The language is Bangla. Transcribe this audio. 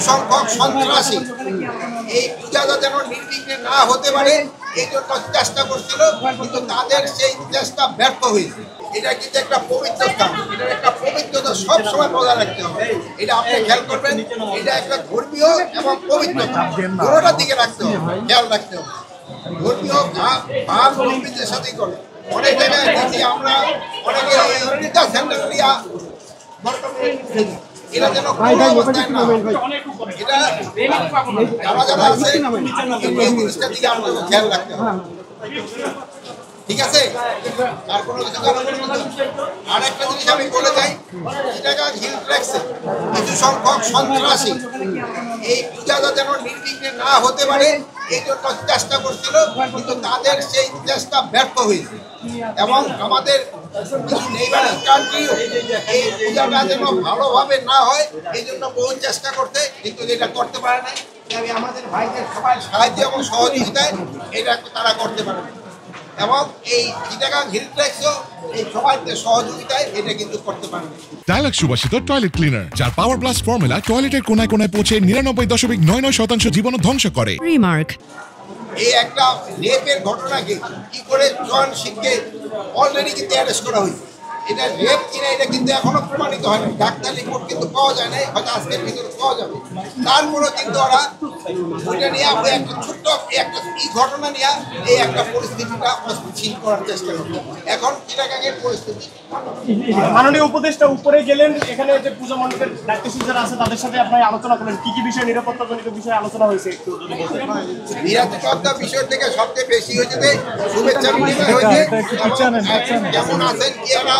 সংখ্যক সন্ত্রাসী এই পূজাটা যেন নির্বিঘ্নে না হতে পারে এই জন্য চেষ্টা করছিল, কিন্তু তাদের সেই চেষ্টা ব্যর্থ হয়েছে। এটা কিন্তু একটা পবিত্র স্থান, এটার একটা পবিত্রতা সবসময় বজায় রাখতে হবে। এটা আপনি খেয়াল করবেন, এটা একটা ধর্মীয় এবং পবিত্রতা দুটোটার দিকে রাখতে হবে, খেয়াল রাখতে হবে। ধর্মীয় ভাব প্রকৃতির সাথেই করে অনেক জায়গায় দেখি আমরা অনেকে পূজা সেন্টার দিয়া এটা যেন কোনো অবস্থায় না হয়। এটা যারা যারা আছে এই জিনিসটার দিকে আমাদের খেয়াল রাখতে হবে, ঠিক আছে? আর কোনো কিছু আর একটা জিনিস আমি বলে যাই, চিটাগাং হিল ট্র্যাক্সে কিছু সংখ্যক সন্ত্রাসী এই পূজাটা যেন নির্বিঘ্নে না হতে পারে এই জন্য চেষ্টা করছিল, কিন্তু তাদের সেই চেষ্টা ব্যর্থ হয়েছে। এবং আমাদের কিছু নেইবারিং কান্ট্রিও এই পূজাটা যেন ভালোভাবে না হয় এই জন্য বহু চেষ্টা করতে, কিন্তু যেটা করতে পারে নাই। আমি আমাদের ভাইদের সবাই সাহায্য এবং সহযোগিতায় এটা তারা করতে পারে এবং এই চিটাগাং হিল ট্র্যাক্সও এই সবাইকে সহযোগিতায় এটা কিন্তু করতে পারে। ডায়ালগ সুবাসিত টয়লেট ক্লিনার, যার পাওয়ার প্লাস ফর্মুলা টয়লেটের কোনায় কোনায় পৌঁছে 99.99% জীবাণু ধ্বংস করে। রিমার্ক, এই একটা রেপের ঘটনাকে কি করে জন সিংকে অলরেডি কিন্তু অ্যারেস্ট করা হয়েছে। এটা রেপ কিনা এটা কিন্তু এখনো প্রমাণিত হয়নি, ডাক্তার রিপোর্ট কিন্তু পাওয়া যায় নাই, হয়তো আজকের ভিতরে পাওয়া যাবে। তারপরেও কিন্তু ওরা ওইটা নিয়ে একটা ছোট্ট একটা এই ঘটনা নিয়ে এই একটা পরিস্থিতিটা অস্থিতিশীল করার চেষ্টা করবে। এখন চিটাগাংয়ের পরিস্থিতি, মাননীয় উপদেষ্টা উপরে গেলেন, এখানে যে পূজা মণ্ডপের দায়িত্বশীল যারা আছে তাদের সাথে আপনারা আলোচনা করলেন, কি কি বিষয় নিরাপত্তাজনিত বিষয়ে আলোচনা হয়েছে একটু যদি বলতেন। নিরাপত্তা বিষয় থেকে সবচেয়ে বেশি হয়েছে যে শুভেচ্ছা বিনিময় হয়েছে, কেমন আছেন কি আমার